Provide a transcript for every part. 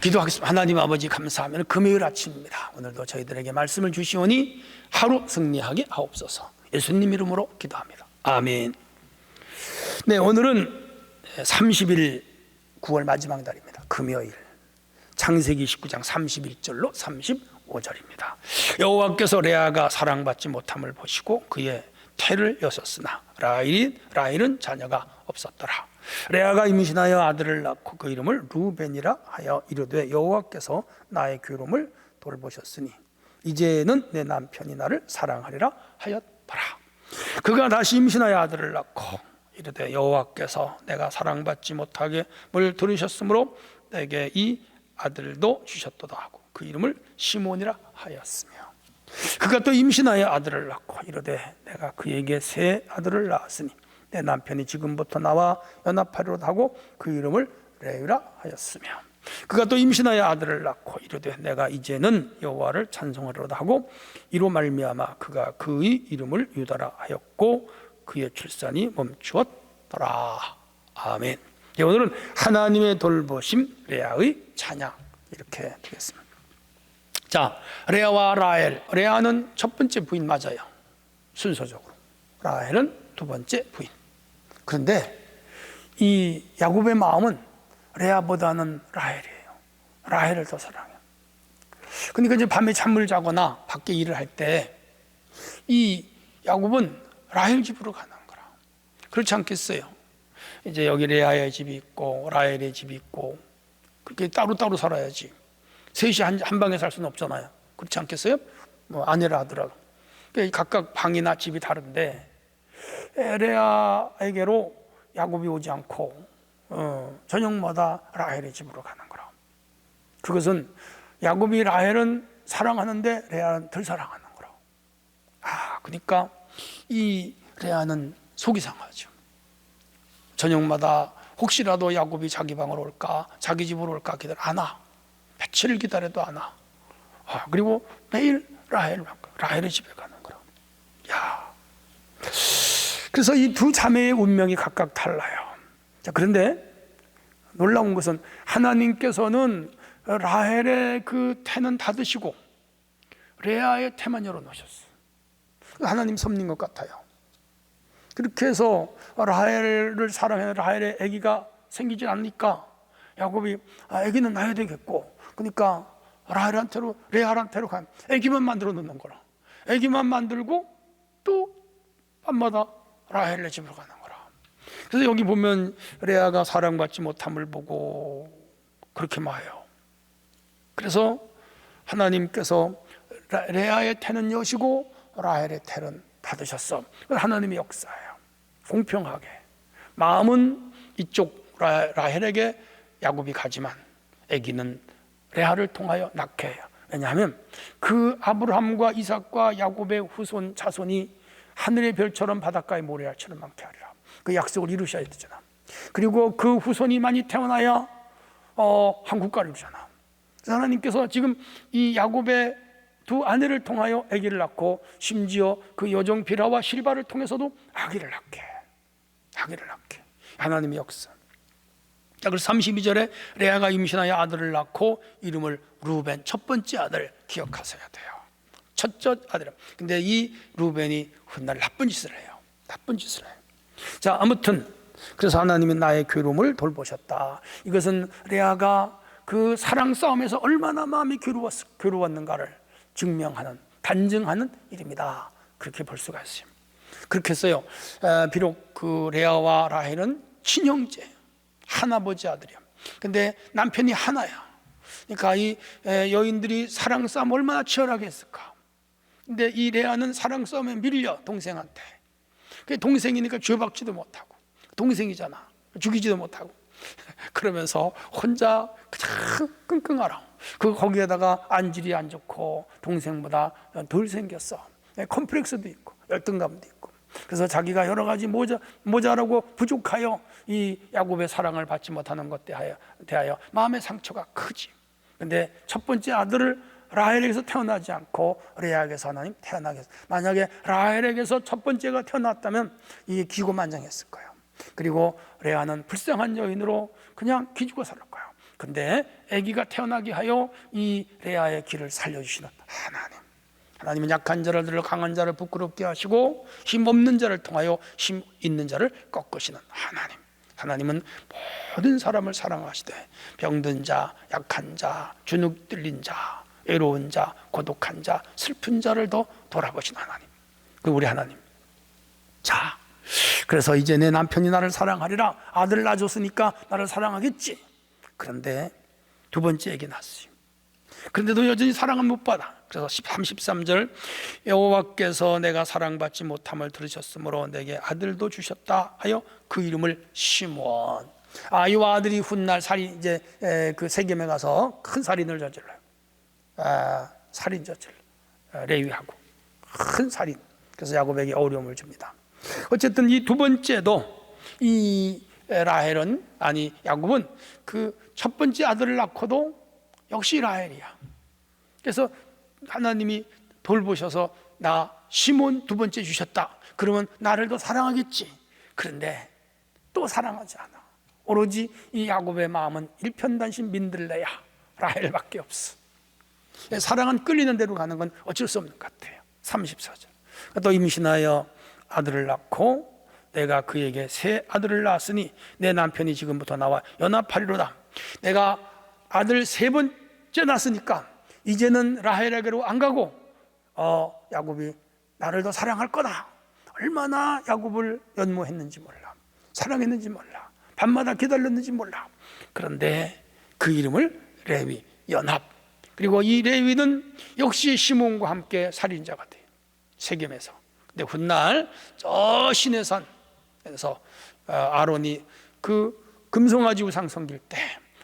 기도하겠습니다. 하나님 아버지 감사하며 금요일 아침입니다. 오늘도 저희들에게 말씀을 주시오니 하루 승리하게 하옵소서. 예수님 이름으로 기도합니다. 아멘. 네, 오늘은 30일 9월 마지막 날입니다. 금요일. 창세기 19장 31절로 35절입니다. 여호와께서 레아가 사랑받지 못함을 보시고 그의 태를 여섰으나 라헬은 자녀가 없었더라. 레아가 임신하여 아들을 낳고 그 이름을 루벤이라 하여 이르되 여호와께서 나의 괴로움을 돌보셨으니 이제는 내 남편이 나를 사랑하리라 하였더라. 그가 다시 임신하여 아들을 낳고 이르되 여호와께서 내가 사랑받지 못하게 뭘 들으셨으므로 내게 이 아들도 주셨도다 하고 그 이름을 시몬이라 하였으며 그가 또 임신하여 아들을 낳고 이르되 내가 그에게 새 아들을 낳았으니 내 남편이 지금부터 나와 연합하리로다 하고 그 이름을 레위라 하였으며 그가 또 임신하여 아들을 낳고 이르되 내가 이제는 여호와를 찬송하리로다 하고 이로 말미암아 그가 그의 이름을 유다라 하였고 그의 출산이 멈추었더라. 아멘. 오늘은 하나님의 돌보심 레아의 찬양 이렇게 되겠습니다. 자, 레아와 라헬. 레아는 첫 번째 부인 맞아요. 순서적으로. 라헬은 두 번째 부인. 그런데 이 야곱의 마음은 레아보다는 라헬이에요. 라헬을 더 사랑해요. 그러니까 이제 밤에 잠을 자거나 밖에 일을 할 때 이 야곱은 라헬 집으로 가는 거라. 그렇지 않겠어요? 이제 여기 레아의 집이 있고 라헬의 집이 있고 그렇게 따로따로 살아야지. 셋이 한 방에 살 수는 없잖아요. 그렇지 않겠어요? 뭐 아내라 하더라도. 각각 방이나 집이 다른데 레아에게로 야곱이 오지 않고 저녁마다 라헬의 집으로 가는 거라. 그것은 야곱이 라헬은 사랑하는데 레아는 덜 사랑하는 거라. 그러니까 이 레아는 속이 상하죠. 저녁마다 혹시라도 야곱이 자기 방으로 올까, 자기 집으로 올까 기다려 안 와. 며칠을 기다려도 안 와. 그리고 매일 라헬의 집에 가는 거라. 그래서 이 두 자매의 운명이 각각 달라요. 자, 그런데 놀라운 것은 하나님께서는 라헬의 그 태는 닫으시고 레아의 태만 열어놓으셨어요. 하나님 섭리인 것 같아요. 그렇게 해서 라헬을 사랑하는 라헬의 아기가 생기지 않으니까 야곱이 아기는 낳아야 되겠고 그러니까 레아한테로 간 아기만 만들어 놓는 거라. 아기만 만들고 또 밤마다 라헬의 집으로 가는 거라. 그래서 여기 보면 레아가 사랑받지 못함을 보고 그렇게 말해요. 그래서 하나님께서 레아의 태는 여시고 라헬의 태는 닫으셨어. 하나님의 역사예요. 공평하게 마음은 이쪽 라헬에게 야곱이 가지만 아기는 레아를 통하여 낳게 해요. 왜냐하면 그 아브라함과 이삭과 야곱의 후손 자손이 하늘의 별처럼 바닷가의 모래알처럼 많게 하리라. 그 약속을 이루셔야 되잖아. 그리고 그 후손이 많이 태어나야 한 국가를 이루잖아. 그래서 하나님께서 지금 이 야곱의 두 아내를 통하여 아기를 낳고 심지어 그 여종 비라와 실바를 통해서도 아기를 낳게 하나님의 역사. 자, 그래서 32절에 레아가 임신하여 아들을 낳고 이름을 루벤, 첫 번째 아들 기억하셔야 돼요. 첫째 아들. 근데 이 루벤이 훗날 나쁜 짓을 해요. 자, 아무튼 그래서 하나님은 나의 괴로움을 돌보셨다. 이것은 레아가 그 사랑 싸움에서 얼마나 마음이 괴로웠는가를 증명하는, 단증하는 일입니다. 그렇게 볼 수가 있어요. 그렇게 했어요. 비록 그 레아와 라헬은 친형제, 하나버지 아들이야. 근데 남편이 하나야. 그러니까 이 여인들이 사랑 싸움 얼마나 치열하게 했을까. 근데 이 레아는 사랑 싸움에 밀려 동생한테. 동생이니까 죄박지도 못하고 동생이잖아. 죽이지도 못하고 그러면서 혼자 그냥 끙끙 앓아. 거기에다가 안질이 안 좋고 동생보다 덜 생겼어. 컴플렉스도 있고 열등감도 있고. 그래서 자기가 여러 가지 모자라고 부족하여 이 야곱의 사랑을 받지 못하는 것 대하여 마음의 상처가 크지. 근데 첫 번째 아들을 라헬에게서 태어나지 않고 레아에게서 하나님 태어나게 했어요. 만약에 라헬에게서 첫 번째가 태어났다면 이게 기고만장했을 거예요. 그리고 레아는 불쌍한 여인으로 그냥 기죽어 살 거예요. 근데 아기가 태어나게 하여 이 레아의 길을 살려주시는 하나님은 약한 자를 들어 강한 자를 부끄럽게 하시고 힘 없는 자를 통하여 힘 있는 자를 꺾으시는 하나님은 모든 사람을 사랑하시되 병든 자, 약한 자, 주눅 들린 자, 외로운 자, 고독한 자, 슬픈 자를 더 돌아보신 하나님, 그 우리 하나님. 자, 그래서 이제 내 남편이 나를 사랑하리라, 아들을 낳아줬으니까 나를 사랑하겠지. 그런데 두 번째 애기 낳았어요. 그런데도 여전히 사랑은 못 받아. 그래서 33절, 여호와께서 내가 사랑받지 못함을 들으셨으므로 내게 아들도 주셨다 하여 그 이름을 시므온. 이 아들이 훗날 살인, 이제 그 세겜에 가서 큰 살인을 저질러요. 살인 저질러, 레위하고 큰 살인. 그래서 야곱에게 어려움을 줍니다. 어쨌든 이 두 번째도 이 라헬은, 야곱은 그 첫 번째 아들을 낳고도 역시 라헬이야. 그래서 하나님이 돌보셔서 나 시몬 두 번째 주셨다. 그러면 나를 더 사랑하겠지. 그런데 또 사랑하지 않아. 오로지 이 야곱의 마음은 일편단심 민들레야, 라헬밖에 없어. 사랑은 끌리는 대로 가는 건 어쩔 수 없는 것 같아요. 34절, 또 임신하여 아들을 낳고 내가 그에게 새 아들을 낳았으니 내 남편이 지금부터 나와 연합하리로다. 내가 아들 세 번째 낳았으니까 이제는 라헬에게로 안 가고 야곱이 나를 더 사랑할 거다. 얼마나 야곱을 연모했는지 몰라, 사랑했는지 몰라, 밤마다 기다렸는지 몰라. 그런데 그 이름을 레위, 연합. 그리고 이 레위는 역시 시몬과 함께 살인자가 돼요, 세겜에서. 근데 훗날 저 시내산에서 아론이 그 금송아지 우상 섬길 때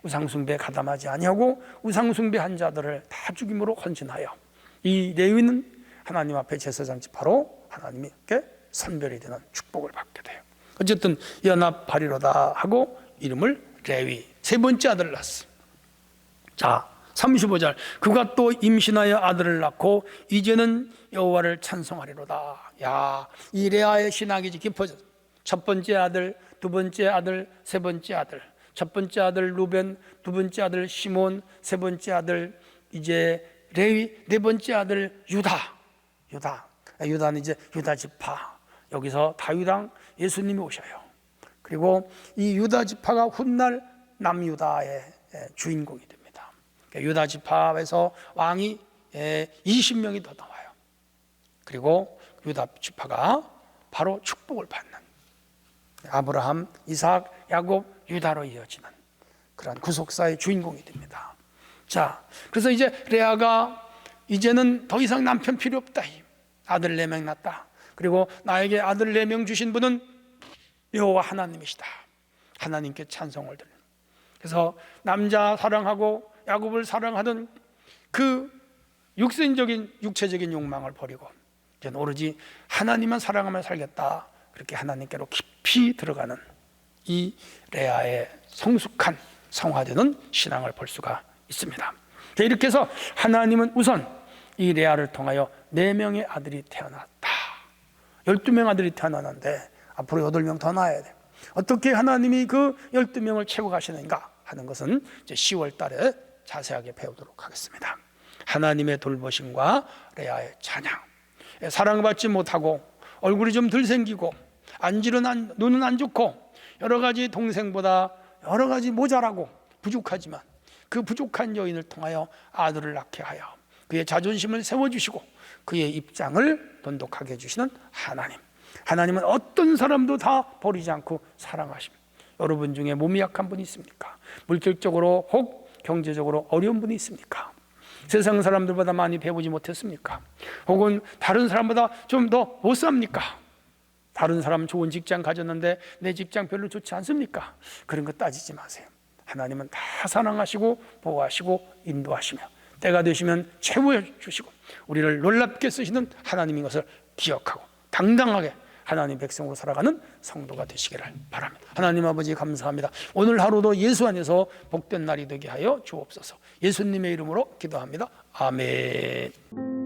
우상숭배에 가담하지 아니하고 우상숭배한 자들을 다 죽임으로 헌신하여 이 레위는 하나님 앞에 제사장 지파로 하나님께 선별이 되는 축복을 받게 돼요. 어쨌든 연합하리로다 하고 이름을 레위, 세 번째 아들을 낳았어. 자, 35절, 그가 또 임신하여 아들을 낳고 이제는 여호와를 찬송하리로다. 이 레아의 신앙이 깊어졌어. 첫 번째 아들, 두 번째 아들, 세 번째 아들. 첫 번째 아들 루벤, 두 번째 아들 시몬, 세 번째 아들 이제 레위, 네 번째 아들 유다는 이제 유다 지파. 여기서 다윗왕 예수님이 오셔요. 그리고 이 유다 지파가 훗날 남유다의 주인공이 됩니다. 유다 지파에서 왕이 20명이 더 나와요. 그리고 유다 지파가 바로 축복을 받는 아브라함, 이삭, 야곱, 유다로 이어지는 그런 구속사의 주인공이 됩니다. 자, 그래서 이제 레아가 이제는 더 이상 남편 필요 없다. 아들 4명 낳았다. 그리고 나에게 아들 4명 주신 분은 여호와 하나님이시다. 하나님께 찬송을 드리는. 그래서 남자 사랑하고 야곱을 사랑하던 그 육체적인 욕망을 버리고 이제 오로지 하나님만 사랑하며 살겠다. 그렇게 하나님께로 깊이 들어가는 이 레아의 성숙한 성화되는 신앙을 볼 수가 있습니다. 이렇게 해서 하나님은 우선 이 레아를 통하여 4명의 아들이 태어났다. 12명 아들이 태어나는데 앞으로 8명 더 낳아야 돼. 어떻게 하나님이 그 12명을 채워 가시는가 하는 것은 이제 10월 달에 자세하게 배우도록 하겠습니다. 하나님의 돌보심과 레아의 찬양. 사랑받지 못하고 얼굴이 좀 덜 생기고 눈은 안 좋고 여러 가지 동생보다 여러 가지 모자라고 부족하지만 그 부족한 여인을 통하여 아들을 낳게 하여 그의 자존심을 세워주시고 그의 입장을 돈독하게 해주시는 하나님은 어떤 사람도 다 버리지 않고 사랑하십니다. 여러분 중에 몸이 약한 분이 있습니까? 물질적으로 혹 경제적으로 어려운 분이 있습니까? 세상 사람들보다 많이 배우지 못했습니까? 혹은 다른 사람보다 좀 더 못 삽니까? 다른 사람 좋은 직장 가졌는데 내 직장 별로 좋지 않습니까? 그런 거 따지지 마세요. 하나님은 다 사랑하시고 보호하시고 인도하시며 때가 되시면 채워 주시고 우리를 놀랍게 쓰시는 하나님인 것을 기억하고 당당하게 하나님 백성으로 살아가는 성도가 되시기를 바랍니다. 하나님 아버지 감사합니다. 오늘 하루도 예수 안에서 복된 날이 되게 하여 주옵소서. 예수님의 이름으로 기도합니다. 아멘.